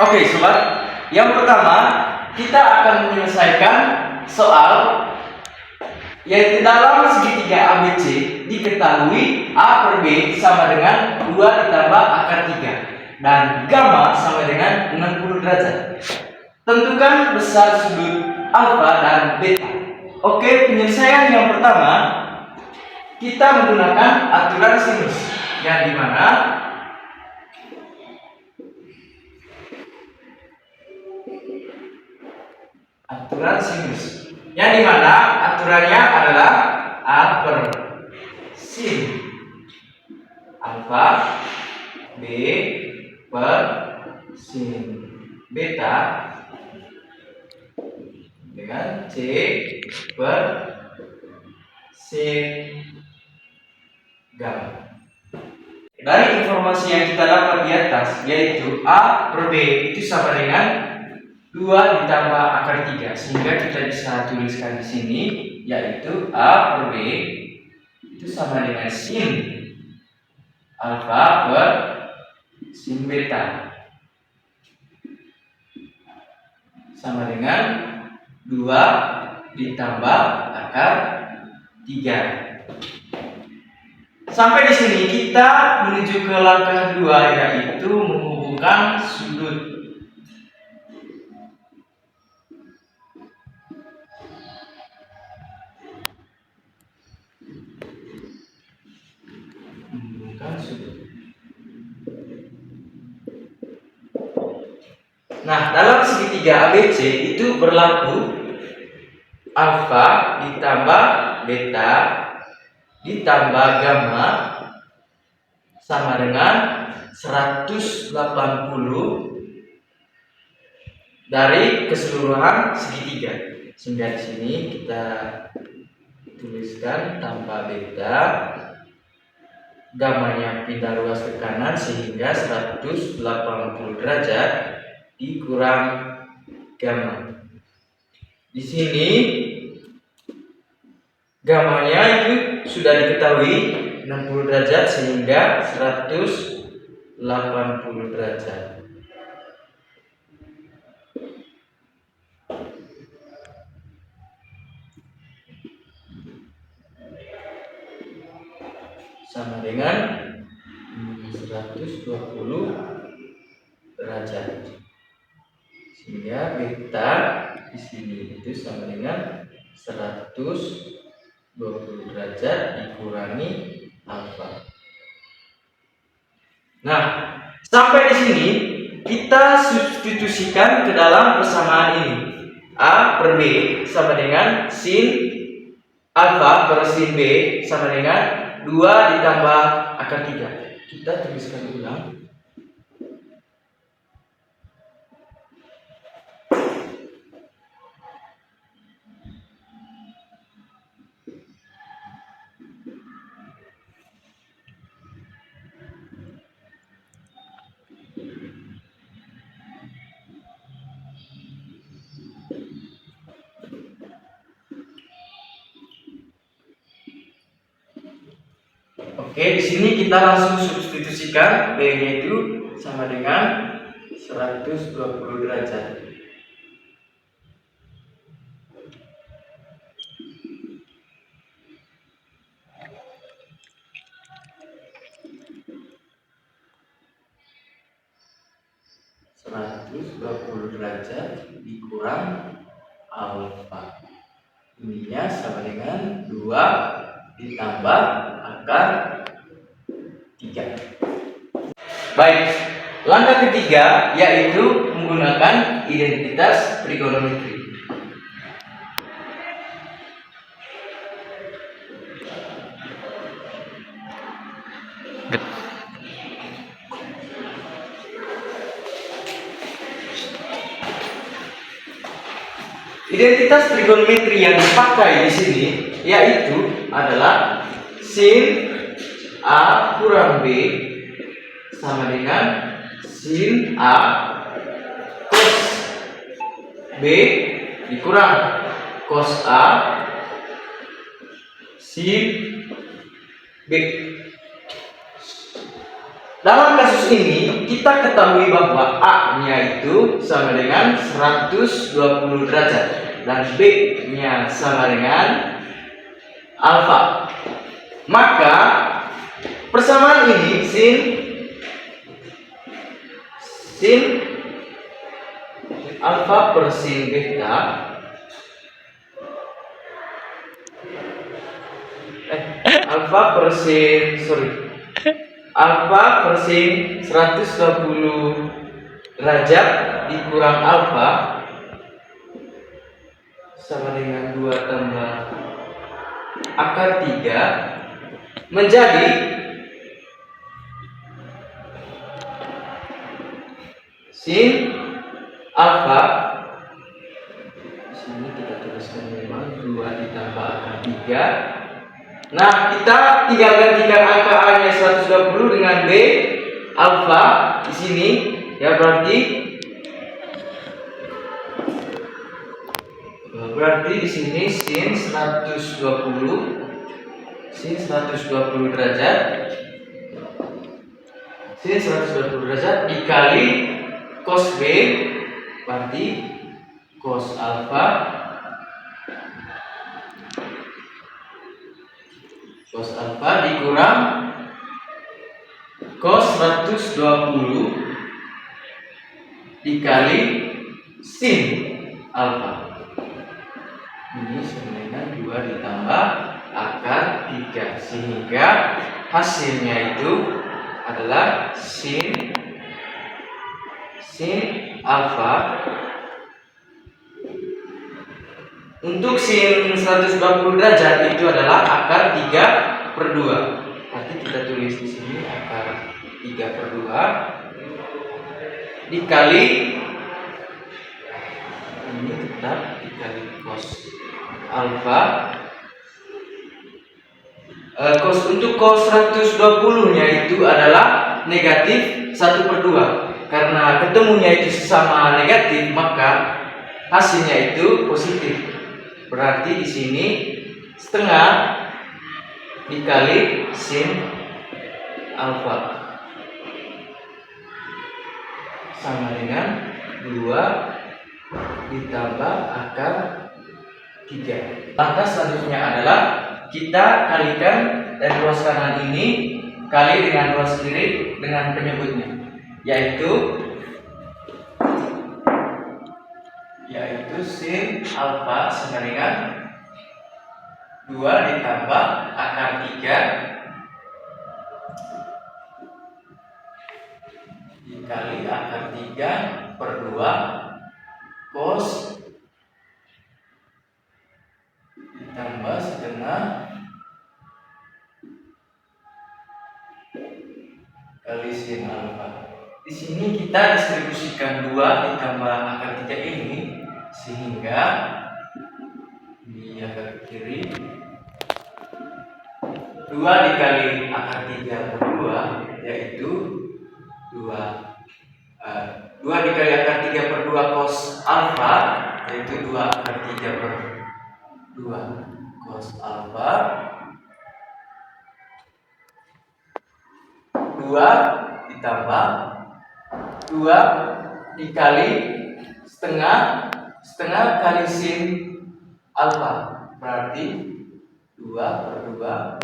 Oke sobat, yang pertama kita akan menyelesaikan soal yaitu dalam segitiga ABC diketahui A per B sama dengan 2 ditambah akar 3 dan gamma sama dengan 60 derajat. Tentukan besar sudut alfa dan beta. Oke, penyelesaian yang pertama kita menggunakan aturan sinus yang dimana aturannya adalah A per sin alfa B per sin beta dengan C per sin gamma. Dari informasi yang kita dapat di atas yaitu A per B itu sama dengan 2 ditambah akar 3, sehingga kita bisa tuliskan di sini yaitu A per B itu sama dengan sin alfa per sin beta sama dengan 2 ditambah akar 3. Sampai di sini kita menuju ke langkah 2 yaitu menghubungkan sudut. Nah, dalam segitiga ABC itu berlaku alfa ditambah beta ditambah gamma sama dengan 180 dari keseluruhan segitiga. Sehingga di sini kita tuliskan tanpa beta, gammanya pindah ruas ke kanan sehingga 180 derajat dikurang gamma. Di sini gammanya itu sudah diketahui 60 derajat sehingga 180 derajat. Sama dengan 120 derajat. Sehingga beta di sini itu sama dengan 120 derajat dikurangi alfa. Nah, sampai di sini kita substitusikan ke dalam persamaan ini. A per B sama dengan sin alfa per sin B sama dengan 2 ditambah akar 3. Kita tuliskan ulang. Oke, di sini kita langsung substitusikan B-nya itu sama dengan 120 derajat. Derajat dikurang alfa. Ininya sama dengan 2 ditambah akar 3. Baik, langkah ketiga yaitu menggunakan identitas trigonometri. Identitas trigonometri yang dipakai di sini yaitu adalah sin A kurang B sama dengan sin A cos B dikurang cos A sin B. Dalam kasus ini kita ketahui bahwa A-nya itu sama dengan 120 derajat dan B-nya sama dengan alfa. Maka persamaan ini sin alfa per sin beta alfa per sin 120 derajat dikurang alfa sama dengan 2 tambah akar 3 menjadi sin alfa. Di sini kita tuliskan memang 2 ditambah akar 3. Nah, kita tinggal gantikan angka A-nya 120 dengan B alfa di sini, ya berarti di sini sin 120 derajat dikali cos B berarti cos alfa dikurang cos 120 dikali sin alfa. Ini sama dengan 2 ditambah akar 3 sehingga hasilnya itu adalah sin alfa. Untuk sin 120 derajat itu adalah akar 3/2. Nanti kita tulis di sini akar 3/2 dikali ini tetap dikali cos alfa. Untuk cos 120-nya itu adalah negatif 1/2. Karena ketemunya itu sesama negatif, maka hasilnya itu positif. Berarti di sini setengah dikali sin alfa sama dengan 2 ditambah akar 3. Langkah selanjutnya adalah kita kalikan dari ruas kanan ini kali dengan ruas kiri dengan penyebutnya, yaitu sin alfa sama dengan 2 ditambah akar 3 dikali akar 3/2 cos ditambah setengah kali sin alfa. Di sini kita distribusikan 2 ditambah akar 3 ini sehingga di akar kiri 2 dikali akar 3/2 yaitu 2 dikali akar 3/2 cos alfa yaitu 2 akar 3/2 cos alfa 2 ditambah 2 dikali setengah kali sin alfa berarti 2/2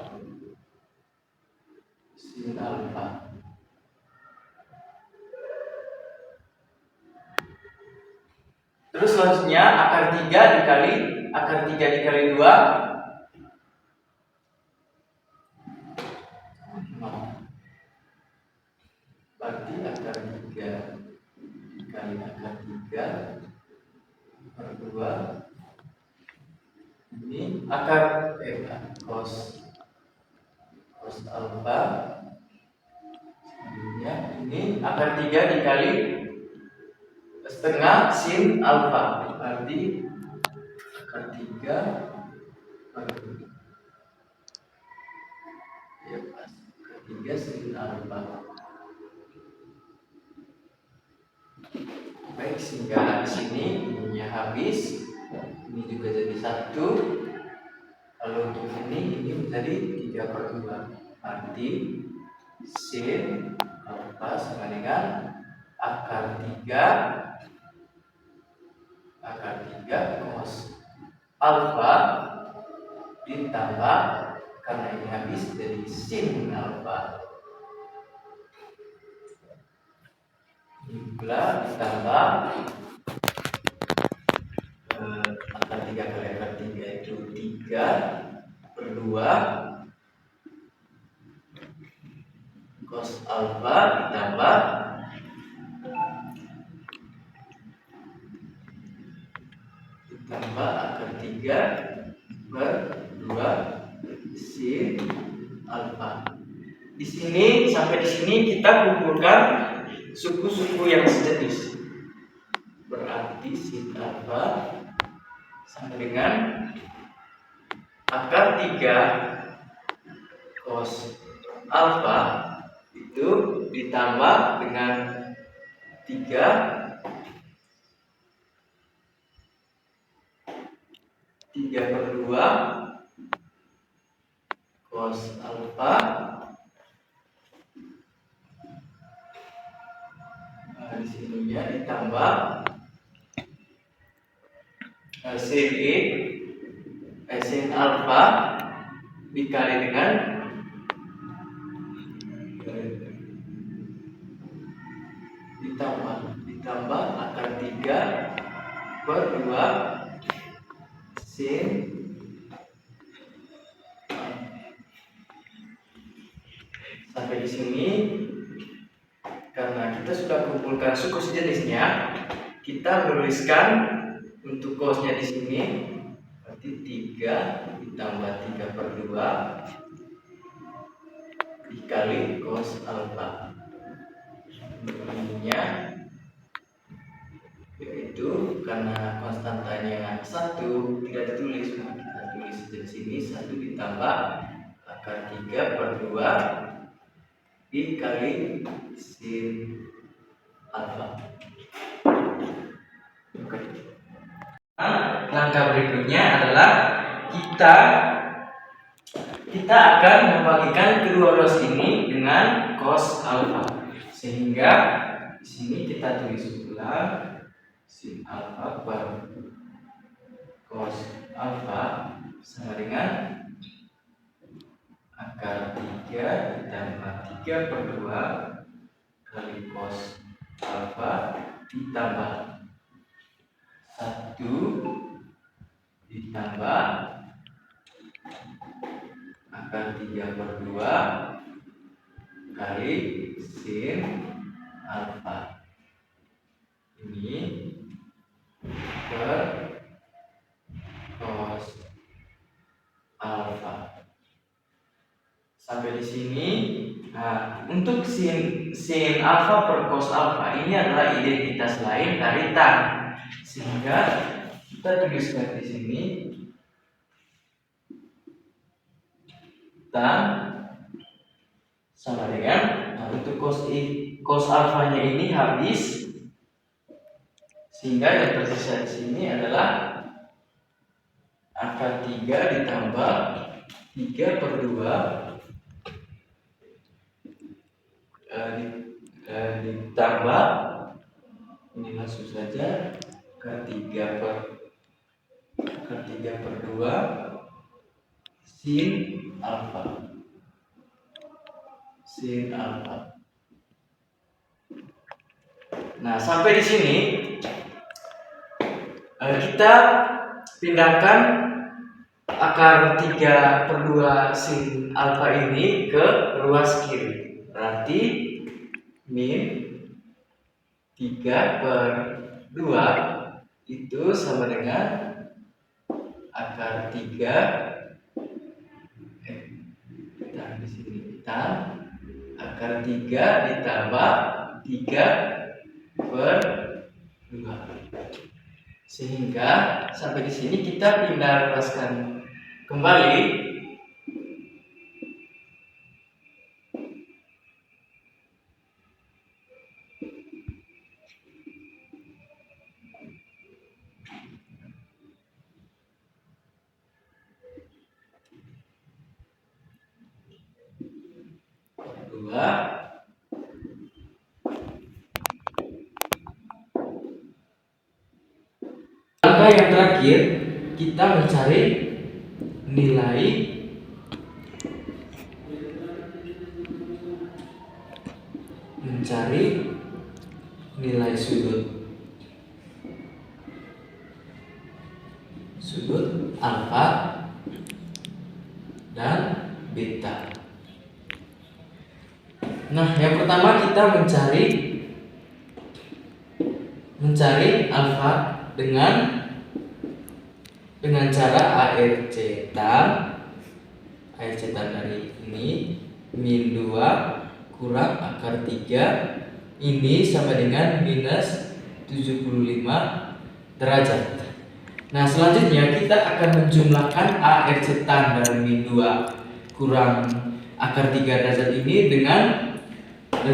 sin alfa. Terus selanjutnya akar 3 dikali 2 berarti akar 3 dikali akar 3/2 ini akar cos alfa ini akar 3 dikali setengah sin alfa berarti akar 3/2 ya pas akar 3 sin alfa. Baik, sehingga di sini ininya habis, ini juga jadi 1. Lalu untuk ini menjadi 3/2 arti sin alfa sama dengan akar 3 cos alfa ditambah, karena ini habis jadi sin alfa ditambah akar 3 kali akar 3 itu 3/2 cos alfa ditambah akar 3/2 sin alfa. Di sini sampai di sini kita kumpulkan suku-suku yang sejenis. Berarti sin alfa sama dengan akar 3 cos alfa itu ditambah dengan 3/2 cos alfa di sininya ditambah sin alfa dikali dengan ditambah akar 3/2 sin sampai di sini. Karena kita sudah kumpulkan suku sejenisnya, kita menuliskan untuk cosnya di sini berarti 3 ditambah 3/2 dikali cos alfa. Ininya yaitu karena konstantanya 1 tidak ditulis, maka kita tulis di sini 1 ditambah akar 3/2 dikali sin alfa. Oke. Nah, langkah berikutnya adalah kita akan membagikan kedua ruas ini dengan cos alfa, sehingga di sini kita tulis ulang sin alfa per cos alfa sama dengan akar 3 ditambah 3/2 kali cos alfa ditambah 1 ditambah akar 3/2 kali sin alfa ini per cos alfa. Sampai di sini. Nah, untuk sin alfa per cos alfa ini adalah identitas lain dari tan, sehingga kita tuliskan di sini tan sama dengan, nah, untuk cos alfanya ini habis, sehingga yang tersisa di sini adalah akar 3 ditambah 3/2 ditambah, ini langsung saja akar 3/2 sin alfa. Nah, sampai di sini kita pindahkan akar 3/2 sin alfa ini ke ruas kiri. Berarti min 3/2 itu sama dengan akar 3 di sini kita akar 3 ditambah 3/2, sehingga sampai di sini kita pindah ruaskan kembali. Nah, yang terakhir kita mencari nilai sudut alfa dan beta. Nah, yang pertama kita mencari alfa dengan cara AR zeta dari ini min 2 kurang akar 3 ini sama dengan minus 75 derajat. Nah, selanjutnya kita akan menjumlahkan AR zeta dari min 2 kurang akar 3 derajat ini dengan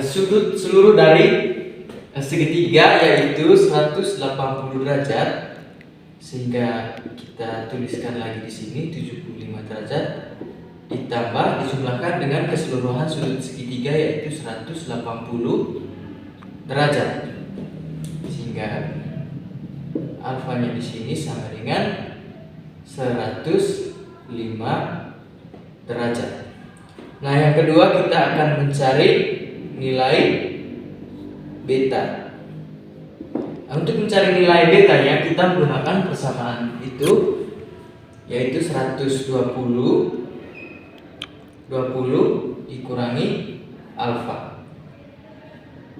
sudut seluruh dari segitiga yaitu 180 derajat, sehingga kita tuliskan lagi di sini 75 derajat ditambah dijumlahkan dengan keseluruhan sudut segitiga yaitu 180 derajat, sehingga alfanya di sini sama dengan 105 derajat. Nah, yang kedua kita akan mencari nilai beta. Untuk mencari nilai betanya kita menggunakan persamaan itu, yaitu 120 dikurangi alfa.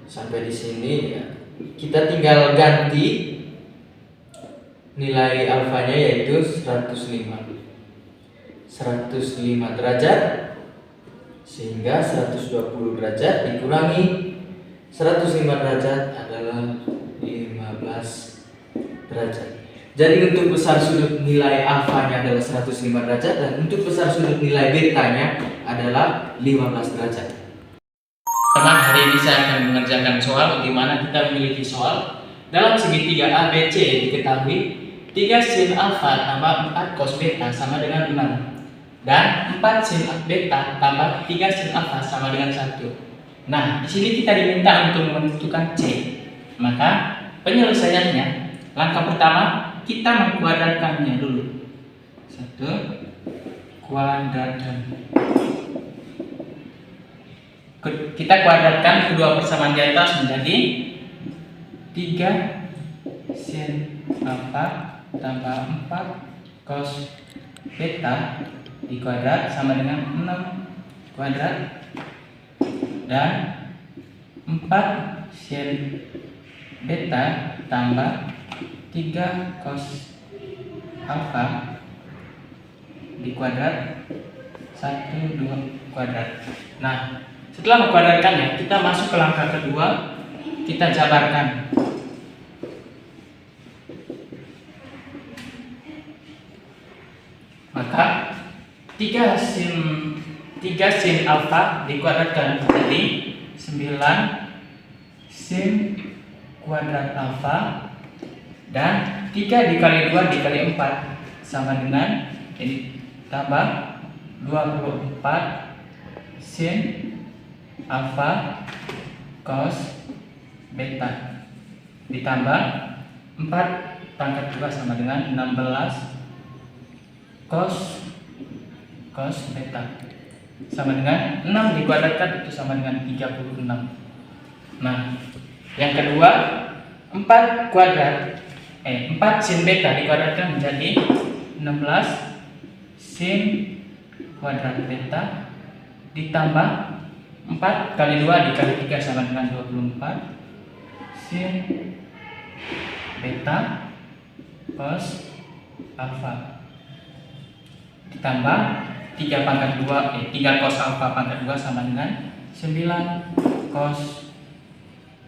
Sampai di sini ya. Kita tinggal ganti nilai alfanya yaitu 105 derajat, sehingga 120 derajat dikurangi 105 derajat adalah 15 derajat. Jadi untuk besar sudut nilai alfanya adalah 105 derajat dan untuk besar sudut nilai betanya adalah 15 derajat. Teman, hari ini saya akan mengerjakan soal di mana kita memiliki soal dalam segitiga ABC diketahui 3 sin alfa tambah 4 cos beta sama dengan 6 dan 4 sin beta tambah 3 sin alfa sama dengan 1. Nah, di sini kita diminta untuk menentukan C. Maka penyelesaiannya, langkah pertama kita mengkuadratkannya dulu. 1 kuadratkan. Kita kuadratkan kedua persamaan di atas menjadi 3 sin alfa tambah 4 cos beta dikuadrat sama dengan 6 kuadrat dan 4 sin beta tambah 3 cos alfa dikuadrat 1 2 kuadrat. Nah, setelah mengkuadratkannya, kita masuk ke langkah kedua, kita jabarkan. Maka 3 sin alfa dikuadratkan menjadi 9 sin kuadrat alfa dan 3 dikali 2 dikali 4 sama dengan ini tambah 24 sin alfa cos beta ditambah 4 pangkat 2 sama dengan 16 cos beta sama dengan 6 dikuadratkan itu sama dengan 36. Nah, yang kedua 4 sin beta dikuadratkan menjadi 16 sin kuadrat beta ditambah 4 kali 2 dikali 3 sama dengan 24 sin beta cos alfa ditambah 3 pangkat 2 3 cos alfa pangkat 2 sama dengan 9 cos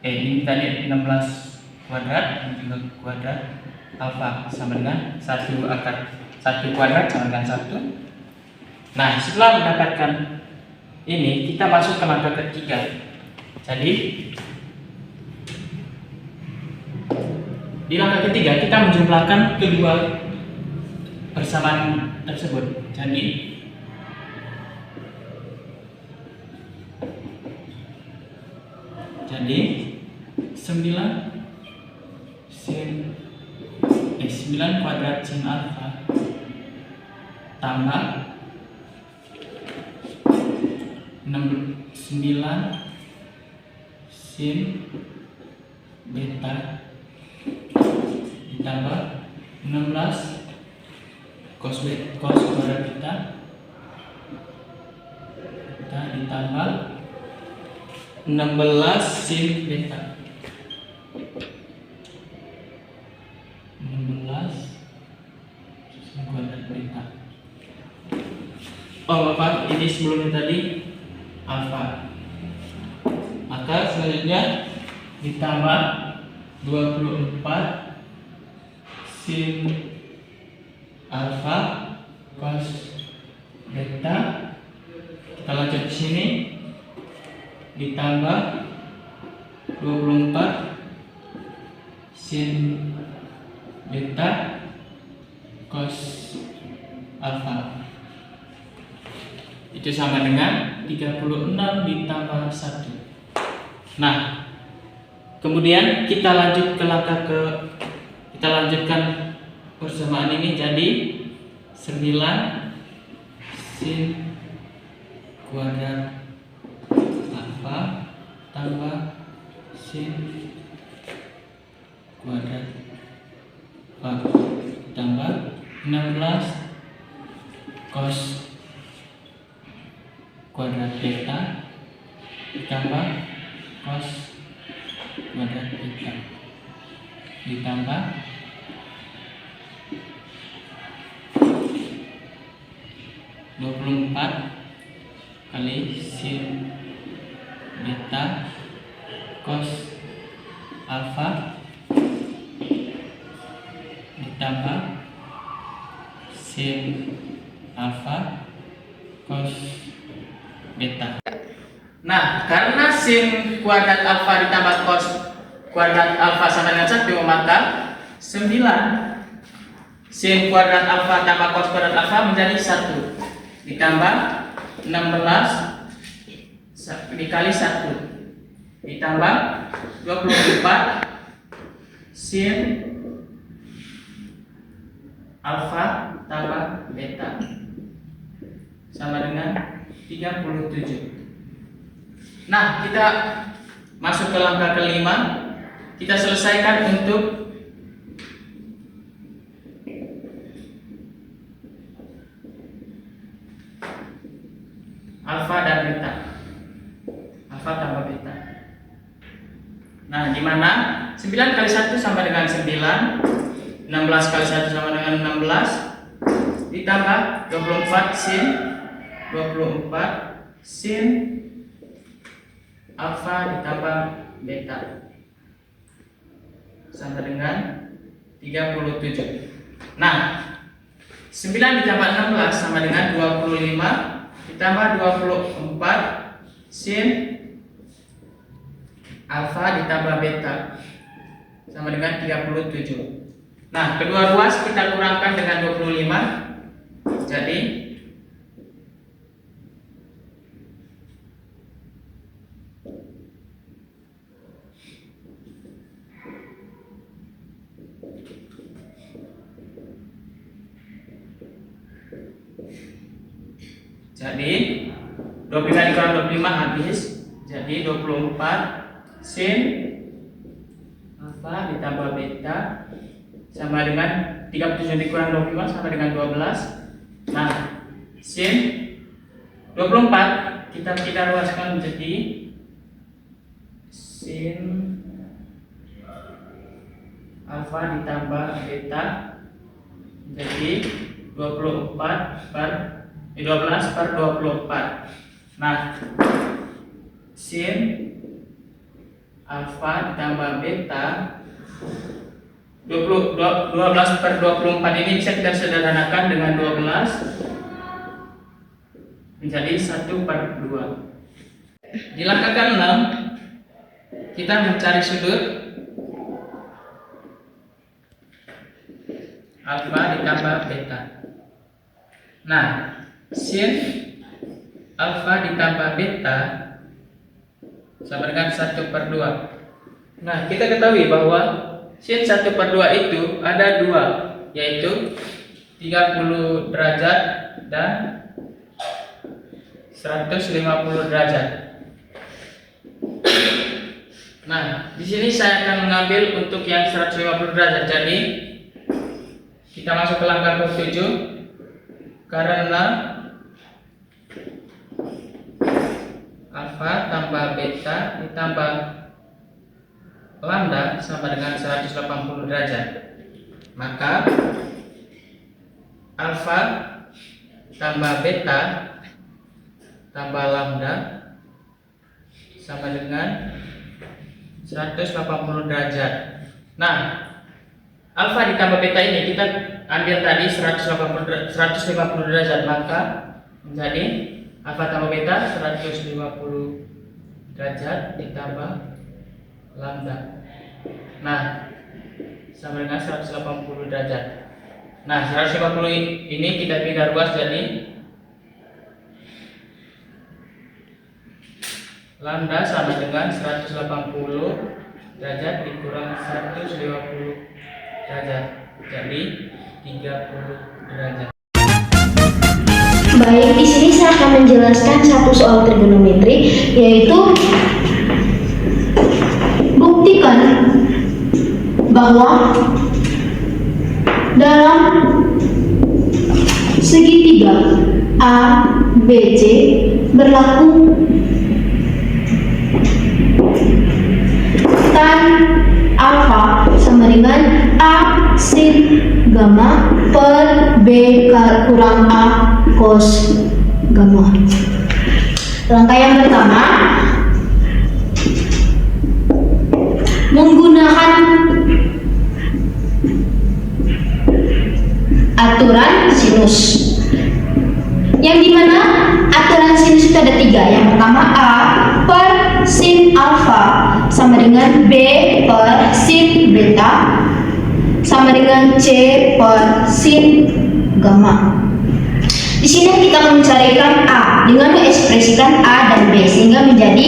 ini tadi 16 kuadrat dan juga kuadrat alfa sama dengan 1 akar 1 kuadrat sama dengan 1. Nah, setelah mendapatkan ini, kita masuk ke langkah ketiga. Jadi di langkah ketiga kita menjumlahkan kedua persamaan tersebut. Jadi 9 sin 9 kuadrat sin alfa tambah 9 sin beta ditambah 16 cos kuadrat beta ditambah 16 sin beta 16 sin kuadrat beta. Oh Bapak, ini sebelumnya tadi alfa. Maka selanjutnya ditambah 24 sin alfa cos beta. Kita lanjut di sini ditambah 24 sin beta cos alfa. Itu sama dengan 36 ditambah 1. Nah, kemudian kita lanjutkan persamaan ini jadi 9 sin kuadrat alfa tambah sin kuadrat alfa tambah 16 cos kuadrat beta ditambah cos kuadrat beta ditambah 24 kali sin beta cos alfa ditambah sin alfa cos beta. Nah, karena sin kuadrat alfa ditambah cos kuadrat alfa sama dengan 1, maka 9 sin kuadrat alfa tambah cos kuadrat alfa menjadi 1 ditambah 16 dikali 1 ditambah 24 sin alfa tambah beta sama dengan 37. Nah, kita masuk ke langkah kelima. Kita selesaikan untuk alfa dan beta. Alfa tambah beta. Nah, di mana 9 kali 1 sama dengan 9, 16 kali 1 sama dengan 16, ditambah 24 sin alfa ditambah beta sama dengan 37. Nah, 9 ditambah 16 sama dengan 25 ditambah 24 sin alfa ditambah beta sama dengan 37. Nah, kedua ruas kita kurangkan dengan 25 jadi Jadi 25 dikurang 25 habis. Jadi 24 sin alfa ditambah beta sama dengan 37 dikurang 25 sama dengan 12. Nah, sin 24 kita luaskan menjadi sin alfa ditambah beta jadi 12 per 24. Nah, sin alfa ditambah beta 12 per 24 ini bisa kita sederhanakan dengan 12 menjadi 1 per 2. Di langkah ke-6 kita mencari sudut alfa ditambah beta. Nah, sin alfa ditambah beta sama dengan 1 per 2. Nah, kita ketahui bahwa sin 1/2 itu ada dua, yaitu 30 derajat dan 150 derajat. Nah, di sini saya akan mengambil untuk yang 150 derajat. Jadi kita masuk ke langkah ke-7. Karena alfa tambah beta ditambah lambda sama dengan 180 derajat, maka alfa tambah beta tambah lambda sama dengan 180 derajat. Nah, alfa ditambah beta ini kita ambil tadi 150 derajat, maka menjadi alfa tambah beta 150 derajat ditambah lambda. Nah, sama dengan 180 derajat. Nah, 150 ini kita pindah ruas jadi lambda sama dengan 180 derajat dikurang 150 derajat, jadi 30 derajat. Baik, di sini saya akan menjelaskan satu soal trigonometri, yaitu buktikan bahwa dalam segitiga ABC berlaku tan alfa sama dengan A sin gamma per B kurang A cos gamma. Langkah yang pertama, menggunakan aturan sinus, yang dimana aturan sinus itu ada tiga. Yang pertama, A per sin alfa sama dengan B per sin beta sama dengan C per sin gamma. Di sini kita akan mencarikan A dengan mengekspresikan A dan B sehingga menjadi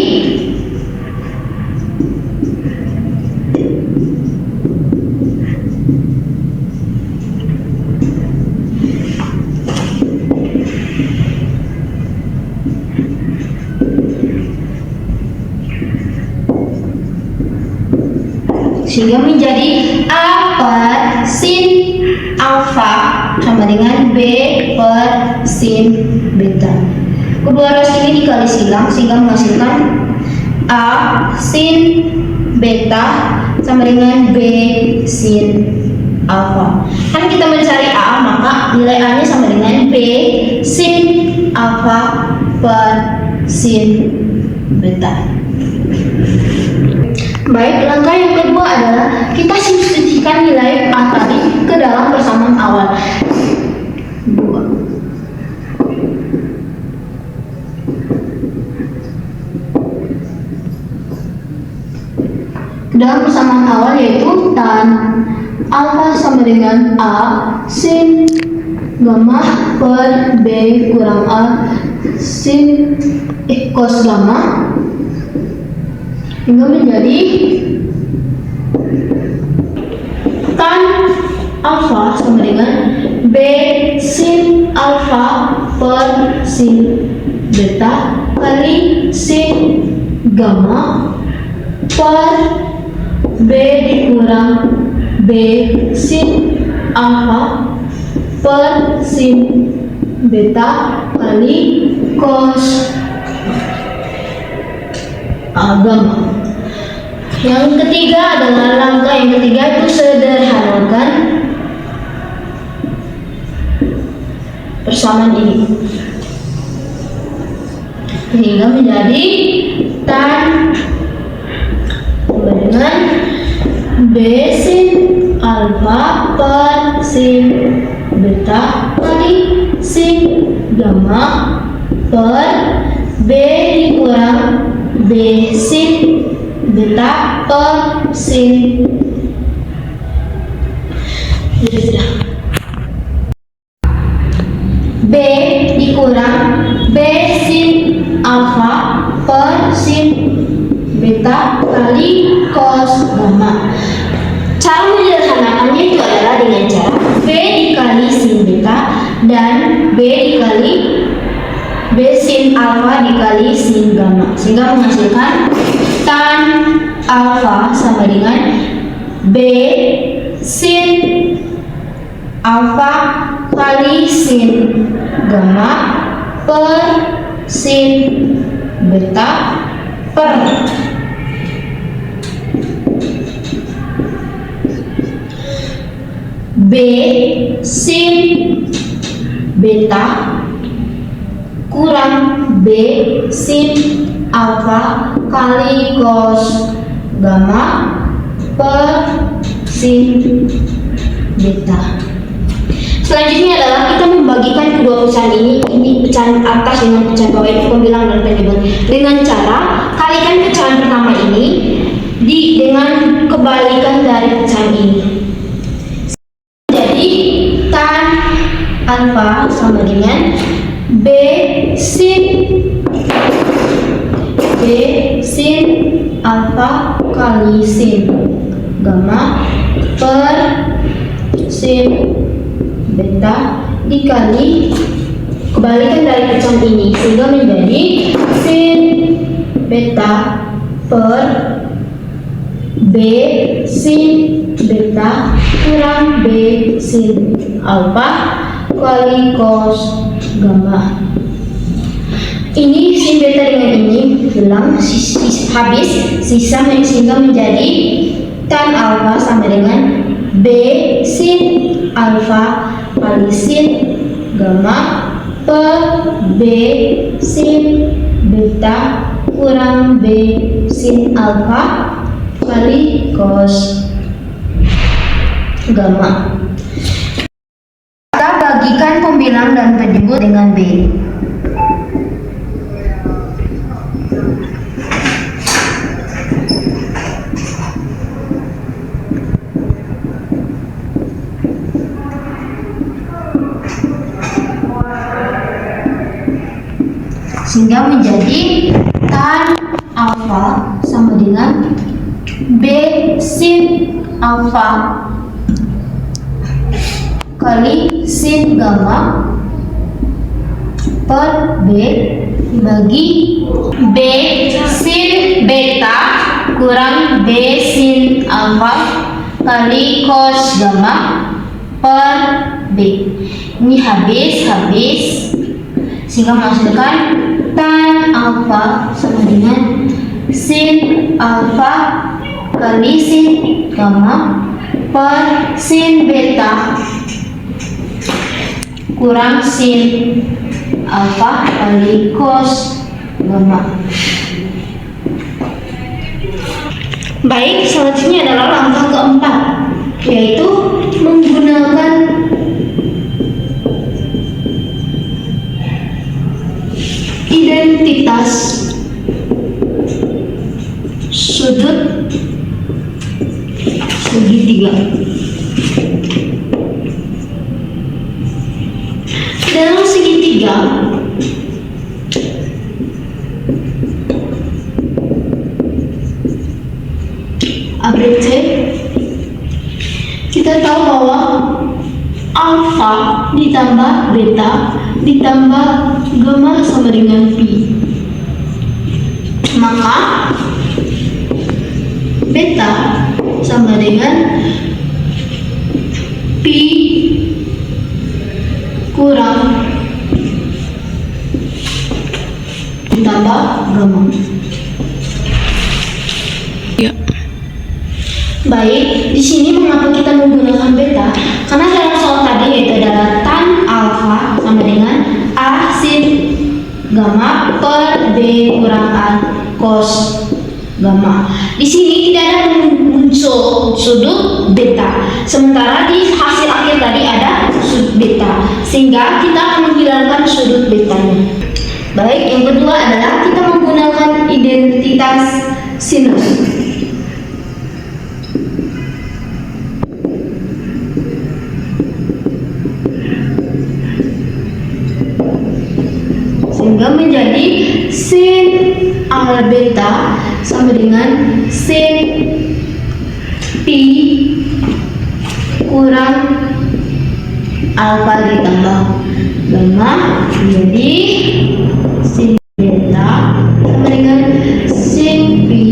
A per sin alfa sama dengan B per sin beta. Kedua ruas ini dikali silang sehingga menghasilkan A sin beta sama dengan B sin alfa. Kan kita mencari A, maka nilai A nya sama dengan B sin alfa per sin beta. Baik, langkah yang kedua adalah kita substitusikan nilai A tadi ke dalam persamaan awal. 2. Dalam persamaan awal yaitu tan alfa sama dengan A sin gamma per B kurang A sin cos gamma hingga menjadi tan alfa sama dengan B sin alfa per sin beta kali sin gamma per B dikurang B sin alfa per sin beta kali cos gamma. Yang ketiga adalah langkah yang ketiga itu sederhanakan persamaan ini sehingga menjadi tan dengan B sin alfa per sin beta kali sin gamma per B dikurang B sin beta per sin B dikurang B sin alfa per sin beta kali cos gamma. Cara dan B dikali B sin alfa dikali sin gamma, sehingga menghasilkan tan alfa sama dengan B sin alfa kali sin gamma per sin beta per B sin beta kurang B sin alfa kali cos gamma per sin beta. Selanjutnya adalah kita membagikan kedua pecahan ini pecahan atas dengan pecahan bawah, itu pembilang dan penyebut, dengan cara kalikan pecahan pertama ini dengan kebalikan dari pecahan ini. Jadi tan alfa sama dengan B sin alfa kali sin gamma per sin beta dikali kebalikan dari pecahan ini, sehingga menjadi sin beta per B sin beta kurang B sin alfa kali cos gamma. Ini sin beta dengan ini hilang, habis, sisa sehingga menjadi tan alfa sama dengan B sin alfa kali sin gamma per B sin beta kurang B sin alfa kali cos gamma. Kita bagikan pembilang dan penyebut dengan B. Sehingga menjadi tan alfa sama dengan B sin alfa kali sin gamma per B dibagi B sin beta kurang B sin alfa kali cos gamma per B. Ini habis sehingga menghasilkan tan alfa sama dengan sin alfa kali sin gamma per sin beta kurang sin alfa kali cos gamma. Baik, selanjutnya adalah langkah keempat, yaitu menggunakan identitas sudut segitiga. Dalam segitiga ABC, kita tahu bahwa alfa ditambah beta ditambah gamma sama dengan pi. Maka beta sama dengan pi kurang ditambah gamma. Ya. Baik, di sini mengapa kita menggunakan beta? Karena dalam soal tadi yaitu adalah tan alfa sama dengan A sin gamma per B kurang A cos gamma. Di sini tidak ada muncul sudut beta, sementara di hasil akhir tadi ada sudut beta, sehingga kita akan menghilangkan sudut betanya. Baik, yang kedua adalah kita menggunakan identitas sinus. Sehingga menjadi sin al beta sama dengan sin pi kurang alfa ditambah gamma menjadi sin beta sama dengan sin pi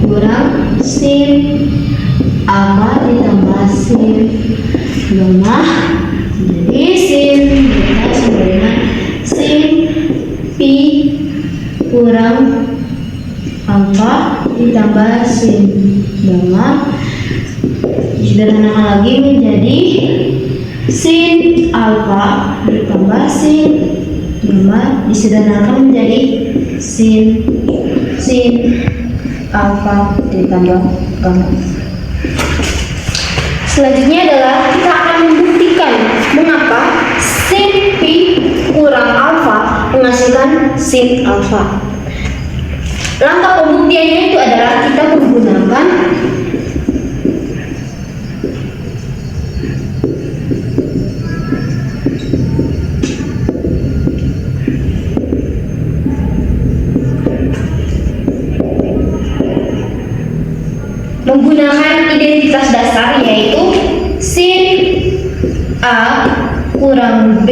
kurang sin alpha ditambah sin gamma menjadi sin beta sama dengan sin pi kurang alpha ditambah sin gamma disederhanakan lagi menjadi sin alpha ditambah sin gamma disederhanakan menjadi sin alpha ditambah gamma. Selanjutnya adalah kita akan membuktikan mengapa sin pi kurang alpha menghasilkan sin alpha. Langkah pembuktiannya itu adalah kita menggunakan identitas dasar, yaitu sin A kurang B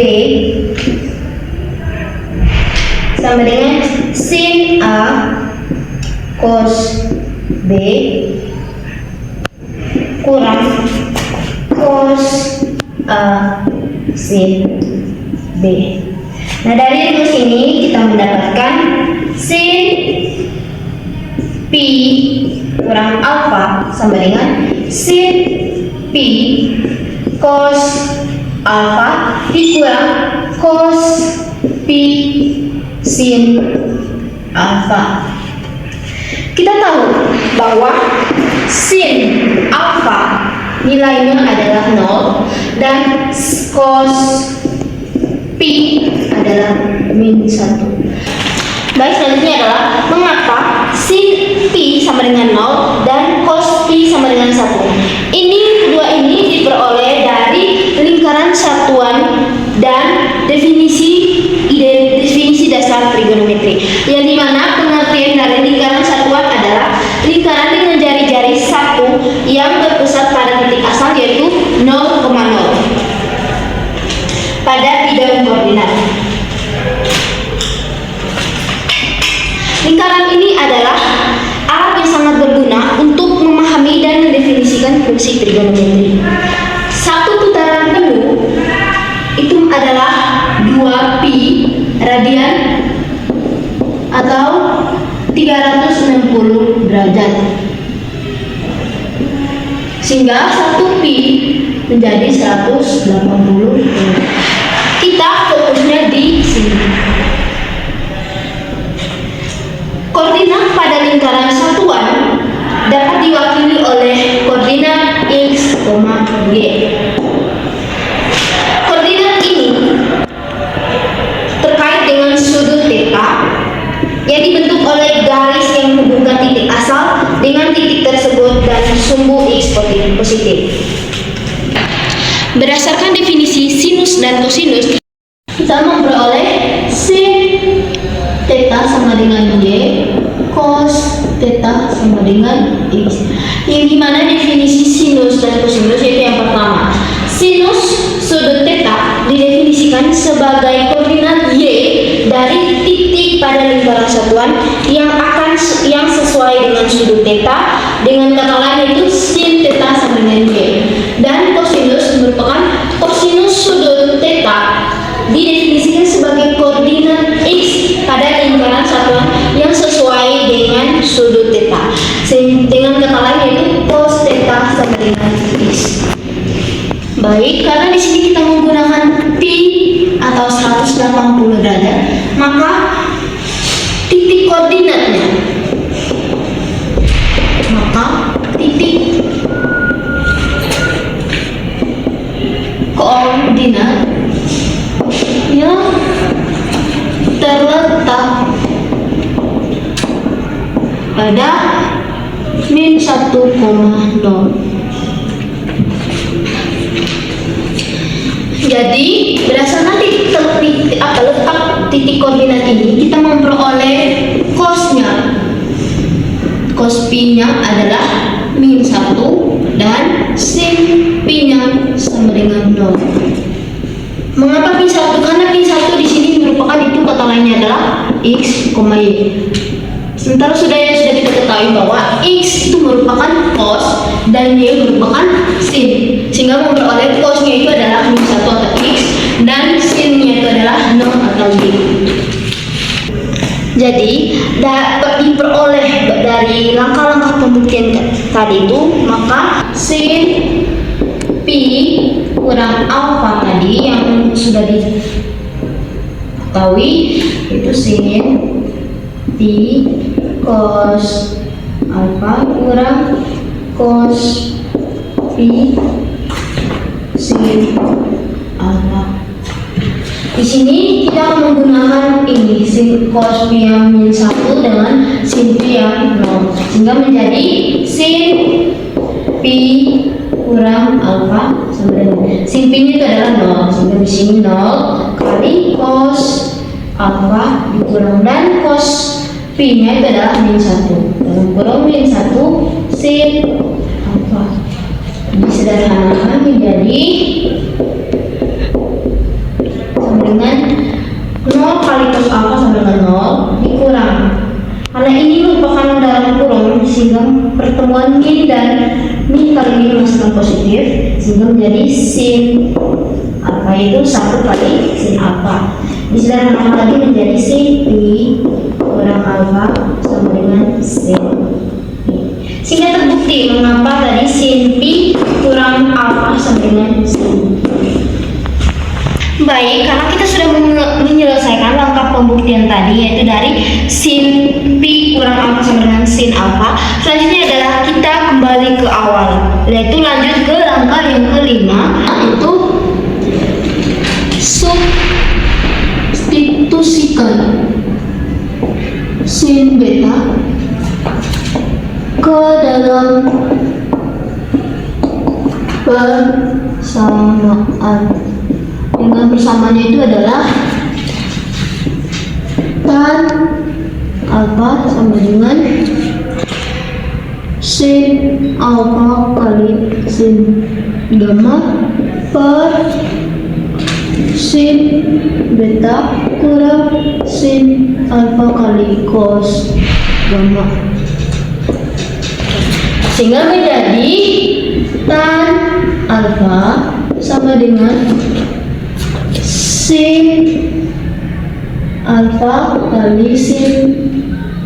sama dengan sin A cos B kurang cos A sin B. Nah, dari rumus ini kita mendapatkan sin pi kurang alpha sama dengan sin pi cos alpha dikurang cos pi sin alpha. Kita tahu bahwa sin alpha nilainya adalah 0 dan cos pi adalah min 1. Baik, selanjutnya adalah mengapa sin pi sama dengan 0 dan cos pi sama dengan 1. Kedua ini diperoleh dari lingkaran satuan dan definisi dasar trigonometri, yang dimana pengertian dari lingkaran satuan adalah lingkaran dengan jari-jari satu yang berpusat pada titik asal yaitu 0,0 pada bidang koordinat. Lingkaran ini adalah alat yang sangat berguna untuk memahami dan mendefinisikan fungsi trigonometri. Satu putaran penuh itu adalah 2pi radian atau 360 derajat, sehingga 1pi menjadi 180 derajat. Kita fokusnya di sini. Koordinat pada lingkaran satuan dapat diwakili oleh koordinat x, y. Koordinat ini terkait dengan sudut theta yang dibentuk oleh garis yang menghubungkan titik asal dengan titik tersebut dan sumbu x positif. Berdasarkan definisi sinus dan kosinus, kita memperoleh sin theta sama dengan y, cos theta sama dengan x. Yang dimana definisi sinus dan kosinus yaitu yang pertama, sinus sudut theta didefinisikan sebagai koordinat y dari titik pada lingkaran satuan yang sesuai dengan sudut theta, dengan kata lain yaitu sin theta sama dengan y. Dan kosinus merupakan kosinus sudut theta didefinisikan sebagai koordinat x pada lingkaran satuan yang sesuai dengan sudut theta, dengan kata lain yaitu cos theta sama dengan x. Baik, karena di sini kita menggunakan pi atau 180 derajat, maka titik koordinatnya, terletak pada min 1,0. Jadi berdasarkan letak titik koordinat ini, kita memperoleh cosnya. Cos pi-nya adalah min 1 dan sin pi-nya sama dengan 0. Mengapa min 1? Karena kata lainnya adalah X, Y. Sementara sudah kita ketahui bahwa X itu merupakan cos dan Y merupakan sin, sehingga memperoleh cosnya itu adalah min 1 atau X dan sinnya itu adalah 0 atau Y. Jadi dapat diperoleh dari langkah-langkah pembuktian tadi itu, maka sin pi kurang alfa tadi yang sudah diketahui itu sin pi cos alfa kurang cos pi sin alfa. Di sini kita akan menggunakan ini sin cos pi yang min 1 dengan sin pi yang 0, sehingga menjadi sin pi kurang alfa sama dengan sin pi itu adalah 0, sehingga di sini 0 kali cos alfa dikurang dan cos pi nya itu adalah min 1 dalam kurung min 1 sin alfa. Disederhanakan menjadi sama dengan 0 kali cos alfa sama dengan 0 dikurang, karena ini merupakan dalam kurung sehingga pertemuan min dan min kali min menghasilkan positif, sehingga menjadi sin alfa itu 1 kali sin alfa. Disederhanakan lagi menjadi sin pi kurang alfa sama dengan sin pi, sehingga terbukti mengapa tadi sin pi kurang alfa sama dengan sin pi. Baik, karena kita sudah menyelesaikan langkah pembuktian tadi, yaitu dari sin pi kurang alfa sama dengan sin alfa. Selanjutnya adalah kita kembali ke awal, yaitu lanjut ke langkah yang kelima, yaitu substitusikan sin beta ke dalam persamaan. Dengan persamaannya itu adalah tan alfa sama dengan sin alfa kali sin gamma per sin beta kurang sin alfa kali cos gamma, sehingga menjadi tan alfa sama dengan sin alfa kali sin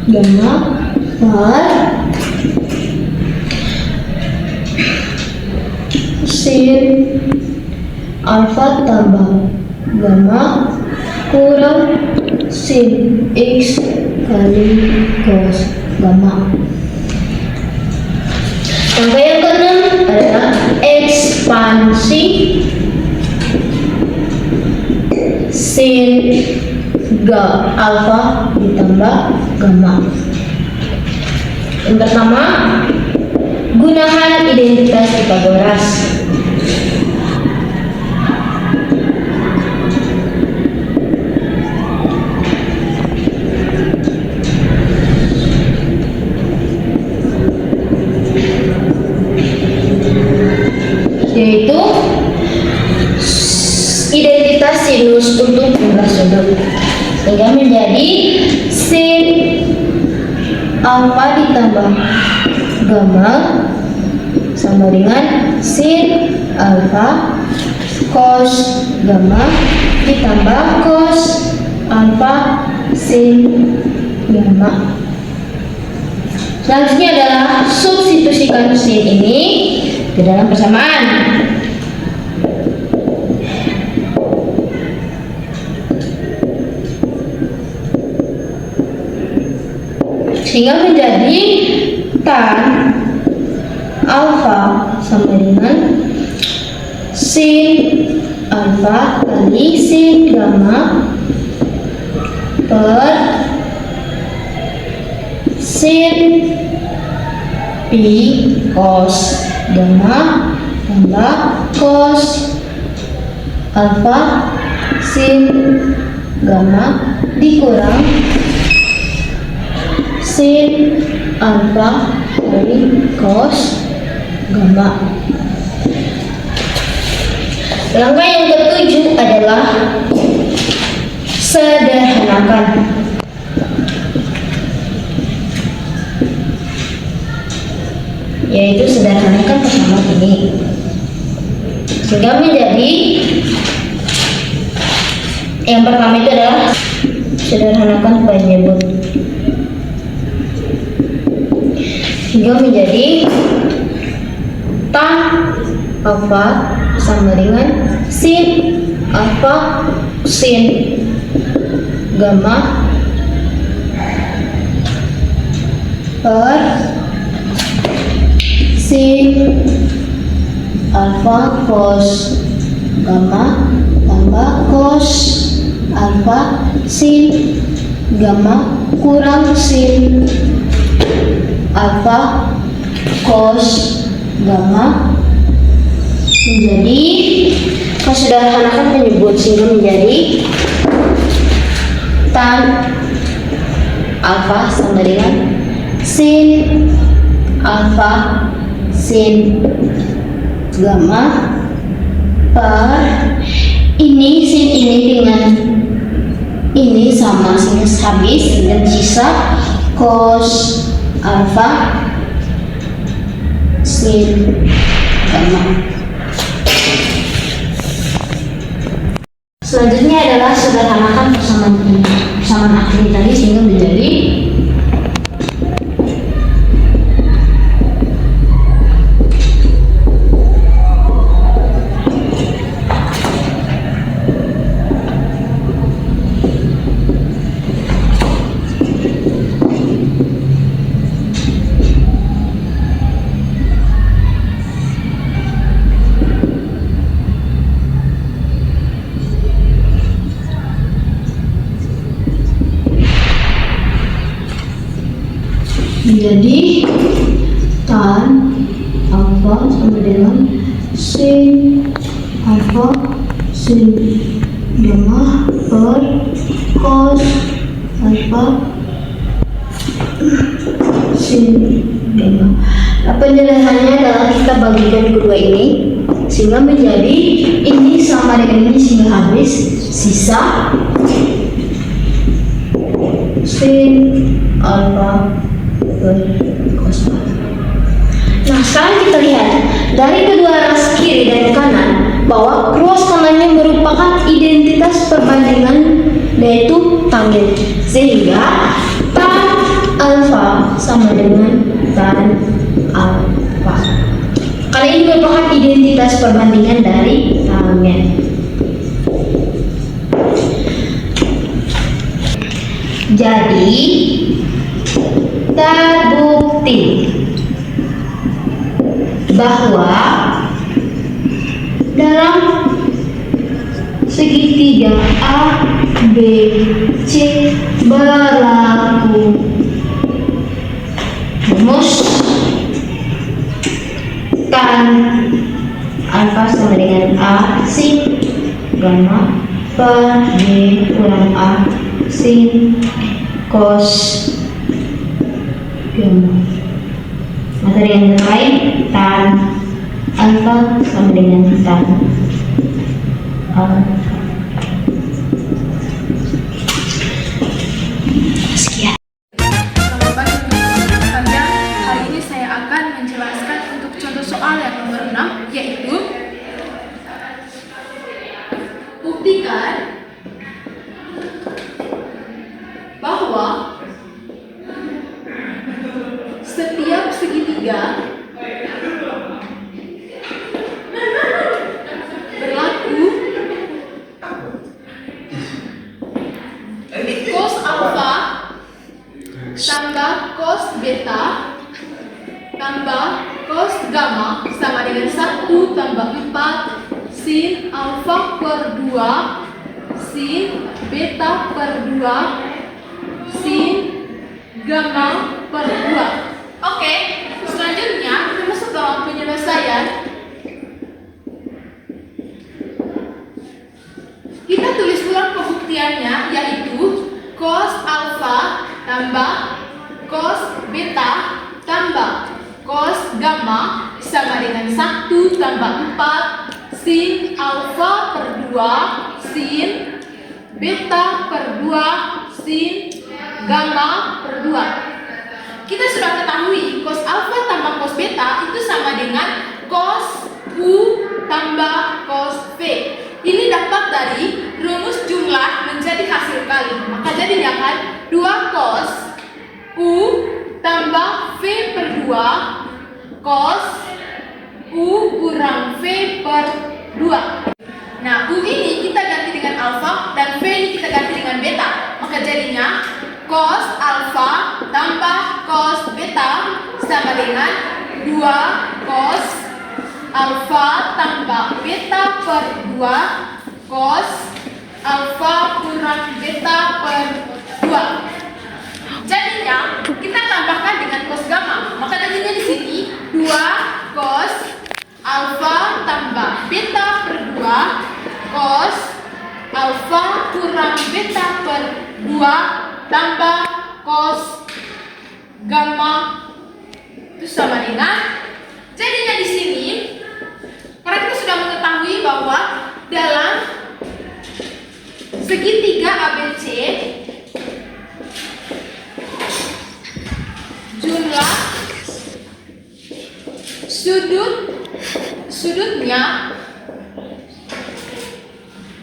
gamma per sin alfa tambah gamma kurang sin x kali cos gamma. Langkah yang keenam adalah ekspansi sin alfa ditambah gamma. Yang pertama, gunakan identitas Pythagoras. Yaitu identitas sinus untuk jumlah sudut, sehingga menjadi sin alfa ditambah gamma sama dengan sin alfa cos gamma ditambah cos alfa sin gamma. Selanjutnya adalah substitusikan sin ini ke dalam persamaan. Sehingga menjadi tan alfa sama dengan sin alfa kali sin gamma per sin pi cos gamma tambah cos alfa sin gamma dikurang sin alfa kali cos gamma. Langkah yang ketujuh adalah Sederhanakan. Yaitu sederhanakan persamaan ini sehingga menjadi yang pertama itu adalah sederhanakan penyebut sehingga menjadi tan alfa sama dengan sin alfa sin gamma per sin alfa cos gamma tambah cos alfa sin gamma kurang sin alfa cos gamma menjadi kesederhanakan penyebut sehingga menjadi tan alfa sama dengan sin alfa sin gamma per ini sin ini dengan ini sama sinus habis dan sisa cos alfa sin gamma. Selanjutnya adalah sederhanakan persamaan akhir tadi sehingga menjadi tan alfa sama dengan sin alfa sin gamma per cos alfa sin gamma. Penjelasannya adalah kita bagikan kedua ini sehingga menjadi ini sama dengan ini sehingga habis sisa sin alfa per cos alfa. Nah, sekarang kita lihat dari kedua ras kiri dan kanan bahwa cross kanannya merupakan identitas perbandingan yaitu tangen, sehingga tan alfa sama dengan tan alfa. Karena ini merupakan identitas perbandingan dari tangen. Jadi terbukti bahwa dalam segitiga A, B, C berlaku rumus tan alfa sama dengan A sin gamma per B kurang A sin cos gamma. Materi yang lain tan alfa sama dengan tan alfa. Sekian. Selamat pagi teman-teman sekalian. Hari ini saya akan menjelaskan untuk contoh soal yang nomor 6, yaitu buktikan bahwa setiap segitiga berlaku cos alfa tambah cos beta tambah cos gamma sama dengan 1 tambah 4 sin alfa per 2 sin beta per 2 sin gamma per 2. Oke, selanjutnya kita masuk dalam penyelesaian. Kita tulis ulang pembuktiannya, yaitu cos alfa tambah cos beta tambah cos gamma sama dengan 1 tambah 4 sin alfa per 2 sin beta per 2 sin gamma per 2. Kita sudah ketahui cos alfa tambah cos beta itu sama dengan cos U tambah cos V. Ini dapat dari rumus jumlah menjadi hasil kali. Maka jadinya kan 2 cos U tambah V per 2 cos U kurang V per 2. Nah, U ini kita ganti dengan alfa dan V ini kita ganti dengan beta. Maka jadinya cos alfa tambah cos beta sama dengan 2 cos alfa tambah beta per 2 cos alfa kurang beta per 2. Jadinya kita tambahkan dengan cos gamma. Maka jadinya di sini 2 cos alfa tambah beta per 2 cos alfa kurang beta per 2 tambah cos gamma itu sama dengan, jadinya di sini kita sudah mengetahui bahwa dalam segitiga ABC jumlah sudutnya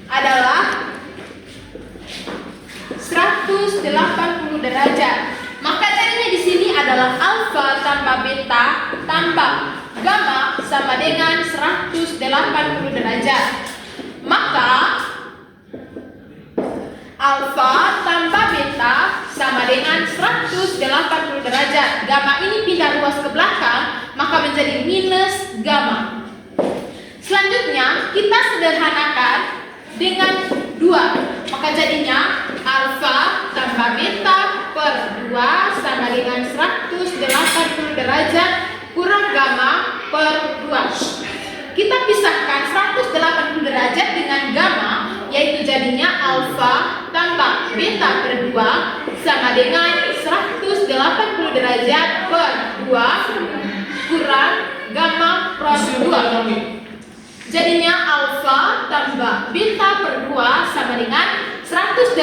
adalah 180 derajat. Maka jadinya di sini adalah alfa tambah beta tambah gamma sama dengan 180 derajat. Maka alfa tambah beta sama dengan 180 derajat. Gamma ini pindah ruas ke belakang, maka menjadi minus gamma. Selanjutnya kita sederhanakan dengan 2. Maka jadinya alfa tambah beta per 2 sama dengan 180 derajat kurang gamma per 2. Kita pisahkan 180 derajat dengan gamma, yaitu jadinya alfa tambah beta per 2 sama dengan 180 derajat per 2 kurang gamma per 2. Jadinya alfa tambah beta per 2 sama dengan 180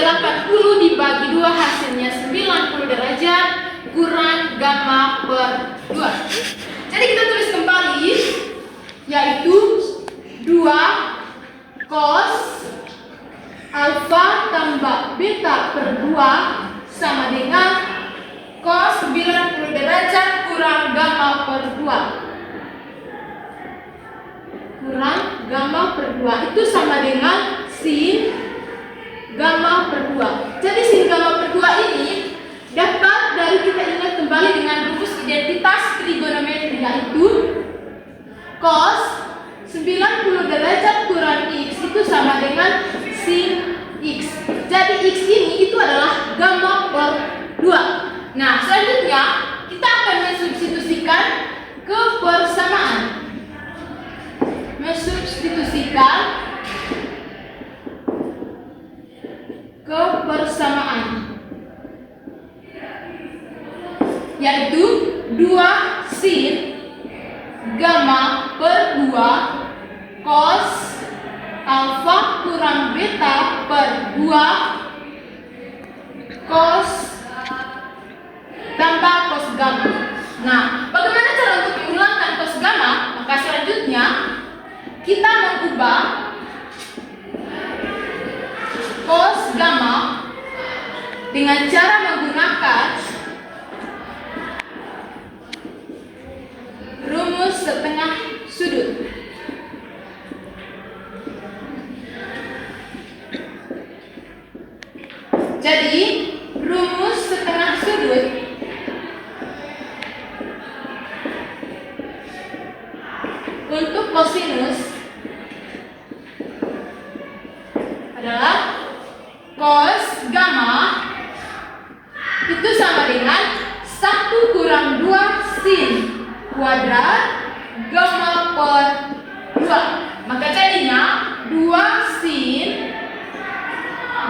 dibagi 2 hasilnya 90 derajat kurang gamma per 2. Jadi kita tulis kembali, yaitu 2 cos alfa tambah beta per 2 sama dengan cos 90 derajat kurang gamma per 2 kurang gamma per 2 itu sama dengan sin gamma per 2. Jadi sin gamma per 2 ini dapat dari kita ingat kembali dengan rumus identitas trigonometri, yaitu cos 90 derajat kurang x itu sama dengan sin x. Jadi x ini itu adalah gamma per 2. Nah, selanjutnya kita akan mensubstitusikan ke persamaan. Mensubstitusikan ke persamaan, yaitu 2 sin gamma per 2 cos alfa kurang beta per 2 cos tambah cos gamma. Nah, bagaimana cara untuk menghilangkan cos gamma? Maka selanjutnya kita mengubah cos gamma dengan cara menggunakan rumus setengah sudut. Jadi rumus setengah sudut untuk kosinus adalah cos gamma itu sama dengan 1 kurang 2 sin kuadrat gamma per 2. Maka jadinya 2 sin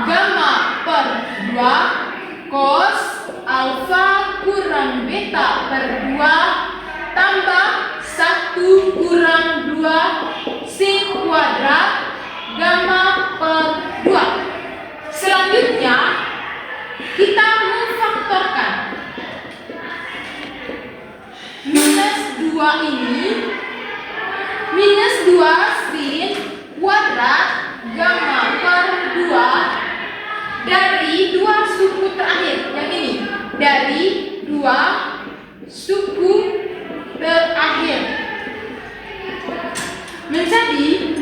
gamma per 2 cos alfa kurang beta per 2 tambah 1 kurang 2 sin kuadrat gamma per 2. 2 sin kuadrat gamma per 2 dari dua suku terakhir. Yang ini dari dua suku terakhir menjadi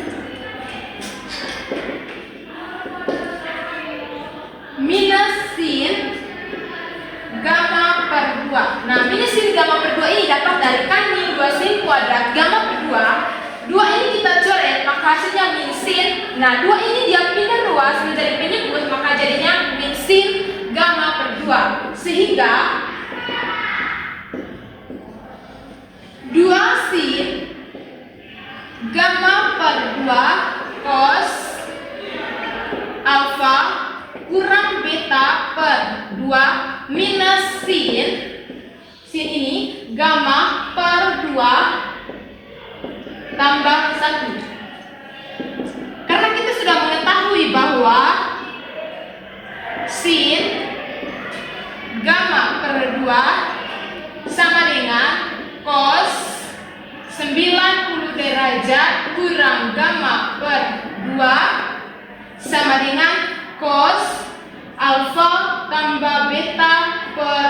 minus sin gamma per 2. Nah, minus sin gamma per 2 ini dapat dari kan min 2 sin kuadrat gamma per 2. 2 ini kita coret, maka hasilnya min sin. Nah, 2 ini dia pindah ruas menjadi penyebut, maka jadinya min sin gamma per 2. Sehingga 2 sin gamma per 2 cos alfa kurang beta per 2 minus sin ini gamma per 2 tambah 1. Karena kita sudah mengetahui bahwa sin gamma per 2 sama dengan cos 90 derajat kurang gamma per 2 sama dengan cos alfa tambah beta per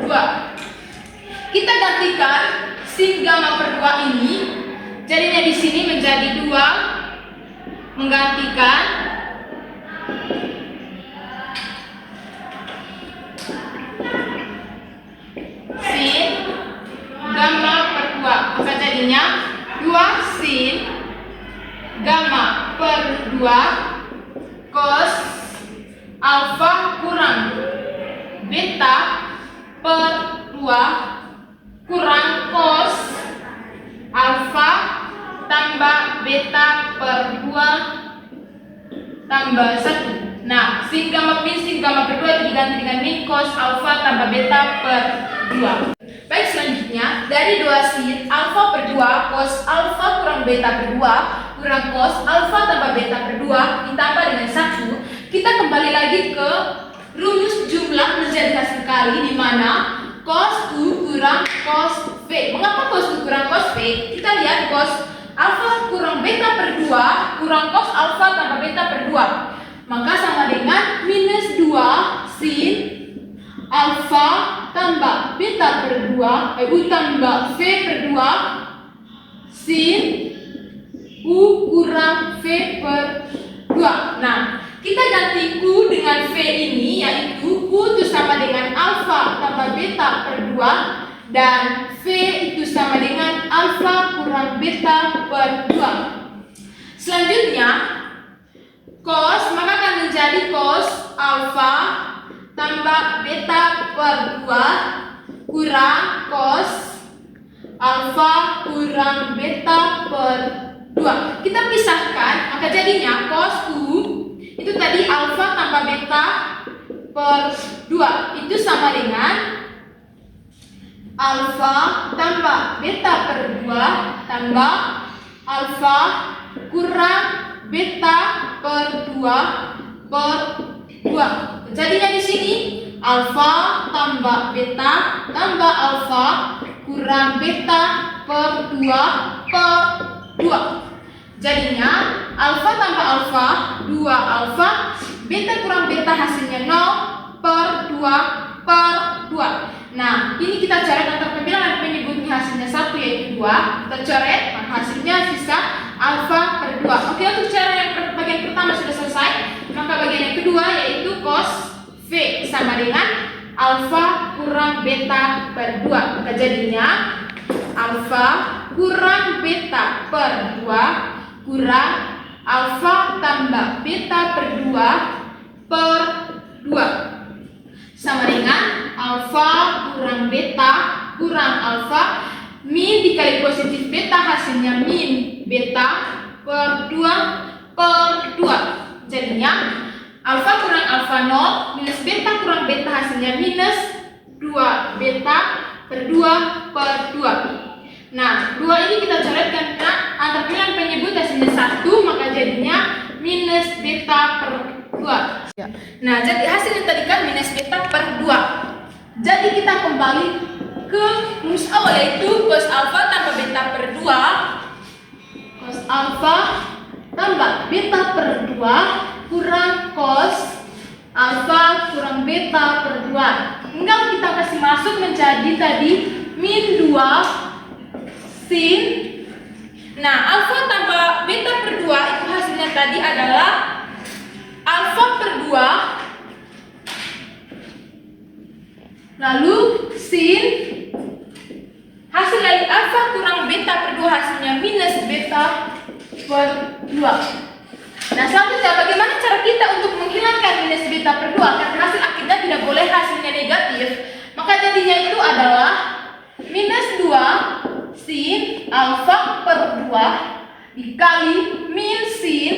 2. Kita gantikan sin gamma per 2 ini, jadinya di sini menjadi 2 menggantikan sin gamma per 2, maka jadinya 2 sin gamma per 2 cos alfa kurang beta per 2 kurang cos alfa tambah beta per 2 tambah 1. Nah, sin gamma per 2 itu diganti dengan min cos alfa tambah beta per 2. Baik, selanjutnya dari 2 sin alfa per 2 cos alfa kurang beta per 2 kurang cos alfa tambah beta per 2 ditambah dengan 1. Kita kembali lagi ke rumus jumlah menjadi hasil kali, di mana cos U kurang cos V. Mengapa cos U kurang cos V? Kita lihat cos alfa kurang beta per 2 kurang cos alfa tambah beta per 2, maka sama dengan minus 2 sin alfa tambah beta per 2 U tambah V per 2 sin U kurang V per 2. Nah, kita ganti U dengan V ini, yaitu U itu sama dengan alfa tambah beta per 2 dan V itu sama dengan alfa kurang beta per 2. Selanjutnya cos maka akan menjadi cos alfa tambah beta per 2 kurang cos alfa kurang beta per 2. Kita pisahkan, maka jadinya cos U itu tadi alfa tambah beta per 2 itu sama dengan alfa tambah beta per 2 tambah alfa kurang beta per 2 per 2. Jadinya di sini alfa tambah beta tambah alfa kurang beta per 2 per 2. Jadinya alfa tambah alfa 2 alfa, beta kurang beta hasilnya 0 per 2 per 2. Nah, ini kita coret antara pembilangan penyebutnya hasilnya 1 yaitu 2. Kita coret, maka hasilnya sisa alfa per 2. Oke, untuk cara yang bagian pertama sudah selesai. Maka bagian yang kedua yaitu cos V sama dengan alfa kurang beta per 2. Maka jadinya alfa kurang beta per 2 kurang alfa tambah beta per 2 per 2 sama dengan alfa kurang beta kurang alfa, min dikali positif beta hasilnya min beta per 2 per 2. Jadinya alfa kurang alfa 0 minus beta kurang beta hasilnya minus 2 beta per 2 per 2. Nah, 2 ini kita coretkan karena antara pilihan penyebut hasilnya 1, maka jadinya minus beta per 2. Nah, jadi hasil yang tadi kan minus beta per 2. Jadi kita kembali ke rumus awal yaitu cos alfa tambah beta per 2 cos alfa tambah beta per 2 kurang cos alfa kurang beta per 2. Tinggal kita kasih masuk menjadi tadi min 2 sin. Nah, alfa tambah beta per 2 itu hasilnya tadi adalah alfa per 2 lalu sin. Hasil dari alfa kurang beta per 2 hasilnya minus beta per 2. Nah, selanjutnya bagaimana cara kita untuk menghilangkan minus beta per 2? Karena hasil akhirnya tidak boleh hasilnya negatif. Maka jadinya itu adalah minus 2 sin alfa per 2 dikali min sin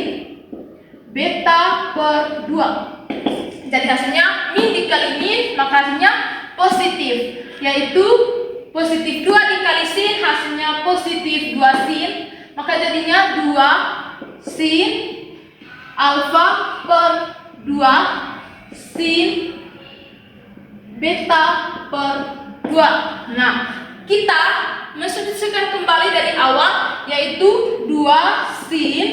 beta per 2. Jadi hasilnya min dikali min, maka hasilnya positif, yaitu positif 2 dikali sin hasilnya positif 2 sin. Maka jadinya 2 sin alfa per 2 sin beta per 2. Nah, kita mensubstitusikan kembali dari awal, yaitu 2 sin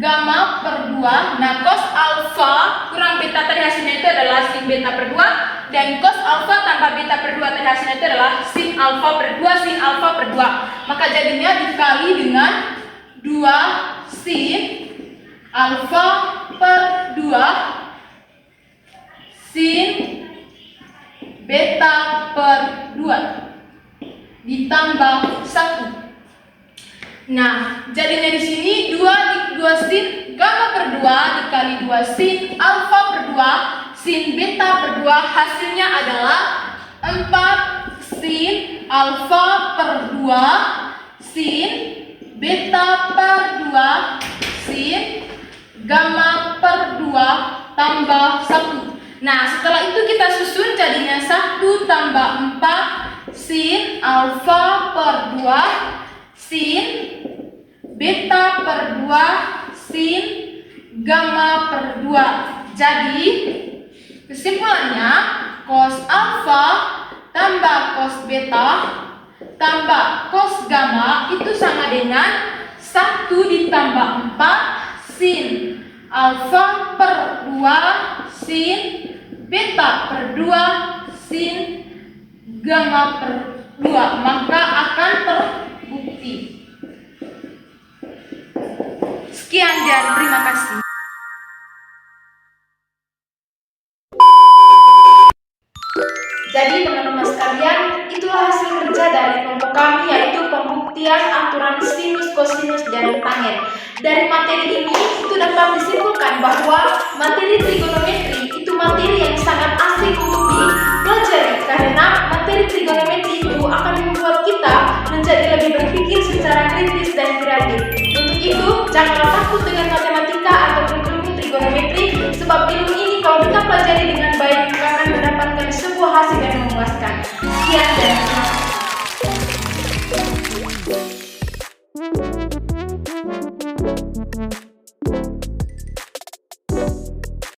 gamma per 2. Nah, cos alfa kurang beta tadi hasilnya itu adalah sin beta per 2, dan cos alfa tambah beta per 2 tadi hasilnya itu adalah sin alfa per 2 sin alfa per 2. Maka jadinya dikali dengan 2 sin alfa per 2 sin beta per 2 ditambah 1. Nah, jadinya di sini 2 sin gamma per 2 dikali 2 sin alfa per 2 sin beta per 2 hasilnya adalah 4 sin alfa per 2 sin beta per 2 sin gamma per 2 tambah 1. Nah, setelah itu kita susun jadinya 1 tambah 4 sin alfa per 2 sin beta per 2 sin gamma per 2. Jadi kesimpulannya cos alfa tambah cos beta tambah cos gamma itu sama dengan 1 ditambah 4 sin alfa per 2 sin beta per 2 sin gamma per 2, maka akan terbukti. Sekian dan terima kasih. Jadi teman-teman sekalian, itulah hasil kerja dari kelompok kami, yaitu pembuktian aturan sinus, kosinus, dan tangen. Dari materi ini itu dapat disimpulkan bahwa materi trigonometri itu materi yang sangat asik untuk dipelajari, karena materi trigonometri itu akan membuat kita menjadi lebih berpikir secara kritis dan kreatif. Untuk itu, janganlah takut dengan matematika ataupun ilmu trigonometri, sebab ilmu ini kalau kita pelajari dengan baik akan mendapatkan sebuah hasil yang memuaskan. Sekian dan terima kasih.